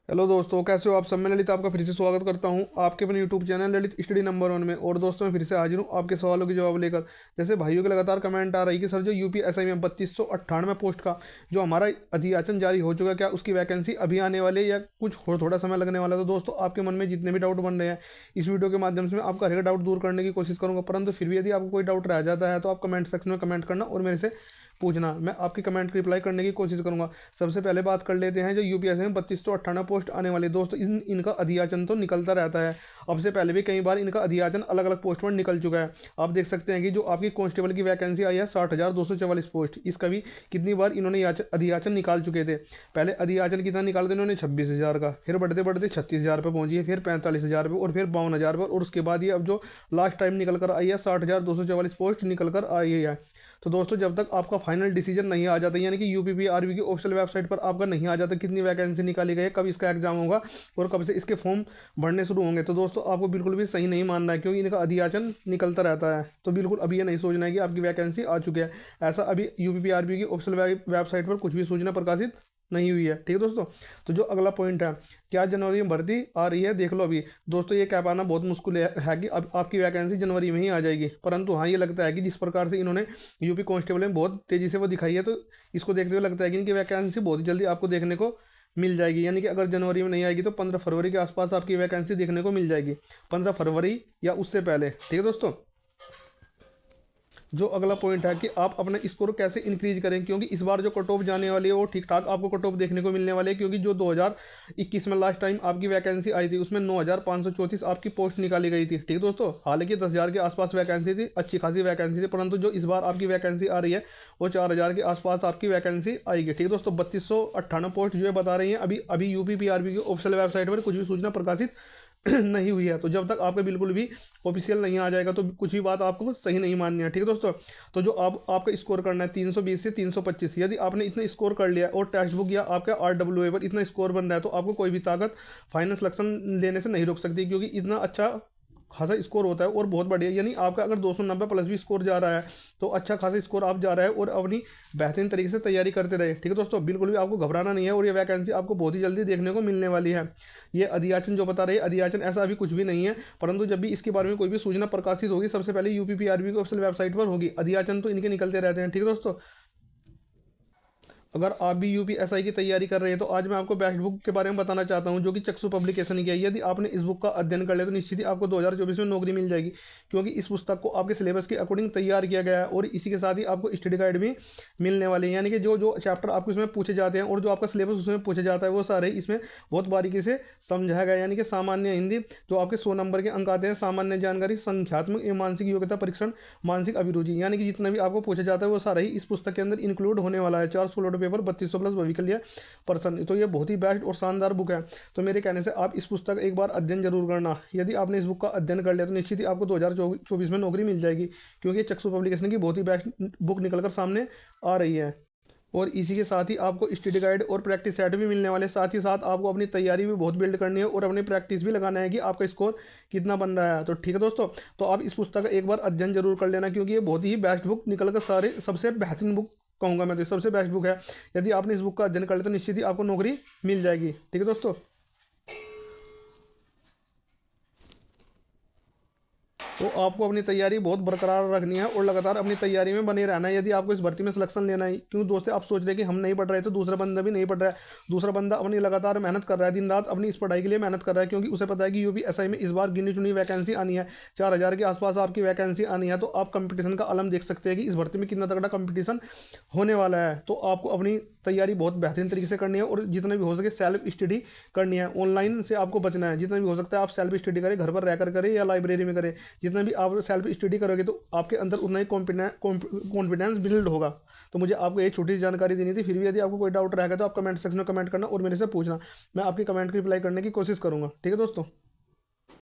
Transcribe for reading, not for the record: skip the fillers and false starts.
Hello दोस्तों, कैसे हो आप सब। मैं ललित आपका फिर से स्वागत करता हूं आपके अपने YouTube channel Lalit study number 1 में। और दोस्तों मैं फिर से हाजिर हूं आपके सवालों के जवाब लेकर। जैसे भाइयों के लगातार कमेंट आ रही कि सर जो यूपीएसआई में 3298 पोस्ट का जो हमारा अधियाचन जारी हो चुका है, क्या उसकी वैकेंसी अभी आने वाली है या कुछ और थोड़ा समय लगने वाला है। तो दोस्तों आपके मन में जितने भी डाउट बन रहे हैं इस वीडियो के माध्यम से मैं आपका हर एक डाउट दूर करने की कोशिश करूंगा। परंतु फिर भी यदि आपको कोई डाउट रह जाता है तो आप कमेंट सेक्शन में कमेंट करना और मेरे से पूछना, मैं आपकी कमेंट की रिप्लाई करने की कोशिश करूंगा। सबसे पहले बात कर लेते हैं जो यूपीएससी में 3298 पोस्ट आने वाली। दोस्तों इनका अधियाचन तो निकलता रहता है। अब से पहले भी कई बार इनका अधियाचन अलग अलग पोस्ट पर निकल चुका है। आप देख सकते हैं कि जो आपकी कांस्टेबल की वैकेंसी आई है 60,244 पोस्ट, इसका भी कितनी बार इन्होंने अधियाचन निकाल चुके थे। पहले अधियाचन कितना निकालते इन्होंने 26,000 का, फिर बढ़ते बढ़ते 36,000 पे पहुंची है, फिर 45,000 पे और फिर 52,000 पर। और उसके बाद ये अब जो लास्ट टाइम निकल कर आई है 60,244 पोस्ट निकल कर आई है। तो दोस्तों जब तक आपका फाइनल डिसीजन नहीं आ जाता, यानी कि यूपीपीआरबी की ऑफिशियल वेबसाइट पर आपका नहीं आ जाता कितनी वैकेंसी निकाली गई है, कब इसका एग्जाम होगा और कब से इसके फॉर्म भरने शुरू होंगे, तो दोस्तों आपको बिल्कुल भी सही नहीं मानना है, क्योंकि इनका अधियाचन निकलता रहता है। तो बिल्कुल अभी ये नहीं सोचना है कि आपकी वैकेंसी आ चुकी है। ऐसा अभी यूपीपीआरबी की ऑफिशियल वेबसाइट पर कुछ भी सूचना प्रकाशित नहीं हुई है। ठीक है दोस्तों। तो जो अगला पॉइंट है, क्या जनवरी में भर्ती आ रही है, देख लो अभी। दोस्तों ये कह पाना बहुत मुश्किल है कि अब आपकी वैकेंसी जनवरी में ही आ जाएगी। परंतु हाँ ये लगता है कि जिस प्रकार से इन्होंने यूपी कांस्टेबल में बहुत तेजी से वो दिखाई है, तो इसको देखते हुए लगता है कि इनकी वैकेंसी बहुत जल्दी आपको देखने को मिल जाएगी। यानी कि अगर जनवरी में नहीं आएगी तो 15 फरवरी के आसपास आपकी वैकेंसी देखने को मिल जाएगी, 15 फरवरी या उससे पहले। ठीक है दोस्तों। जो अगला पॉइंट है कि आप अपना स्कोर कैसे इंक्रीज करें, क्योंकि इस बार जो कट ऑफ जाने वाली है वो ठीक ठाक आपको कट ऑफ देखने को मिलने वाले है। क्योंकि जो 2021 में लास्ट टाइम आपकी वैकेंसी आई थी उसमें 9,534 आपकी पोस्ट निकाली गई थी। ठीक दोस्तों। हालांकि 10,000 के आसपास वैकेंसी थी, अच्छी खासी वैकेंसी थी, परंतु जो इस बार आपकी वैकेंसी आ रही है वो 4,000 के आसपास आपकी वैकेंसी आएगी। ठीक दोस्तों। 3298 पोस्ट जो है बता रही है अभी अभी यूपीपीआरबी की ऑफिशियल वेबसाइट पर कुछ भी सूचना प्रकाशित नहीं हुई है। तो जब तक आपका बिल्कुल भी ऑफिशियल नहीं आ जाएगा तो कुछ भी बात आपको सही नहीं माननी है। ठीक है दोस्तों। तो जो आपका स्कोर करना है 320 से 325, यदि आपने इतना स्कोर कर लिया और टेक्स्ट बुक या आपका RWA पर इतना स्कोर बन रहा है तो आपको कोई भी ताकत फाइनल सिलेक्शन लेने से नहीं रोक सकती, क्योंकि इतना अच्छा खासा स्कोर होता है और बहुत बढ़िया। यानी आपका अगर 290 प्लस भी स्कोर जा रहा है तो अच्छा खासा स्कोर आप जा रहा है और अपनी बेहतरीन तरीके से तैयारी करते रहे। ठीक है दोस्तों। बिल्कुल भी आपको घबराना नहीं है और ये वैकेंसी आपको बहुत ही जल्दी देखने को मिलने वाली है। ये अधियाचन जो बता रहे हैं, अधियाचन ऐसा अभी कुछ भी नहीं है, परंतु जब भी इसके बारे में कोई भी सूचना प्रकाशित होगी सबसे पहले यूपीपीआरबी की ऑफिशियल वेबसाइट पर होगी। अधियाचन तो इनके निकलते रहते हैं। ठीक है दोस्तों। अगर आप भी यूपीएसआई की तैयारी कर रहे हैं तो आज मैं आपको बेस्ट बुक के बारे में बताना चाहता हूं, जो कि चक्षु पब्लिकेशन की है। यदि आपने इस बुक का अध्ययन कर लिया तो निश्चित ही आपको 2024 में नौकरी मिल जाएगी, क्योंकि इस पुस्तक को आपके सिलेबस के अकॉर्डिंग तैयार किया गया है और इसी के साथ ही आपको स्टडी गाइड भी मिलने वाले हैं। यानी कि जो जो चैप्टर आपको इसमें पूछे जाते हैं और जो आपका सिलेबस उसमें पूछा जाता है वो सारे इसमें बहुत बारीकी से समझाया गया है। यानी कि सामान्य हिंदी जो आपके 100 नंबर के अंक आते हैं, सामान्य जानकारी, संख्यात्मक एवं मानसिक योग्यता परीक्षण, मानसिक अभिरुचि, यानी कि जितना भी आपको पूछा जाता है वो सारा ही इस पुस्तक के अंदर इंक्लूड होने वाला है। 400 लोड पेपर 3200 प्लस भविकल पर्सन। तो ये बहुत ही बेस्ट और शानदार बुक है। तो मेरे कहने से आप इस पुस्तक एक बार अध्ययन जरूर करना। यदि आपने इस बुक का अध्ययन कर लिया तो निश्चित ही आपको 2024 में नौकरी मिल जाएगी, क्योंकि चक्षु पब्लिकेशन की बहुत ही बेस्ट बुक निकलकर सामने आ रही है। और इसी के साथ ही आपको स्टडी गाइड और प्रैक्टिस सेट भी मिलने वाले। साथ ही साथ आपको अपनी तैयारी भी बहुत बिल्ड करनी है और अपनी प्रैक्टिस भी लगाना है कि आपका स्कोर कितना बन रहा है। तो ठीक है दोस्तों। तो आप इस पुस्तक का एक बार अध्ययन जरूर कर लेना, क्योंकि ये बहुत ही बेस्ट बुक निकल कर सारे सबसे बेहतरीन बुक कहूँगा मैं, तो सबसे बेस्ट बुक है। यदि आपने इस बुक का अध्ययन कर लिया तो निश्चित ही आपको नौकरी मिल जाएगी। ठीक है दोस्तों। तो आपको अपनी तैयारी बहुत बरकरार रखनी है और लगातार अपनी तैयारी में बने रहना है, यदि आपको इस भर्ती में सिलेक्शन लेना है। क्योंकि दोस्तों आप सोच रहे हैं कि हम नहीं पढ़ रहे तो दूसरा बंदा भी नहीं पढ़ रहा है। दूसरा बंदा अपनी लगातार मेहनत कर रहा है, दिन रात अपनी इस पढ़ाई के लिए मेहनत कर रहा है, क्योंकि उसे पता है कि यूपीएसआई में इस बार गिनी चुनी वैकेंसी आनी है, 4,000 के आसपास आपकी वैकेंसी आनी है। तो आप कंपटीशन का आलम देख सकते हैं कि इस भर्ती में कितना तगड़ा कंपटीशन होने वाला है। तो आपको अपनी तैयारी बहुत बेहतरीन तरीके से करनी है और जितना भी हो सके सेल्फ स्टडी करनी है। ऑनलाइन से आपको बचना है, जितना भी हो सकता है आप सेल्फ स्टडी करें, घर पर रहकर करें या लाइब्रेरी में करें। जितना भी आप सेल्फ स्टडी करोगे तो आपके अंदर उतना ही कॉन्फिडेंस बिल्ड होगा। तो मुझे आपको एक छोटी सी जानकारी देनी थी। फिर भी यदि आपको कोई डाउट रहेगा तो आप कमेंट सेक्शन में कमेंट करना और मेरे से पूछना, मैं आपकी कमेंट की रिप्लाई करने की कोशिश करूंगा। ठीक है दोस्तों।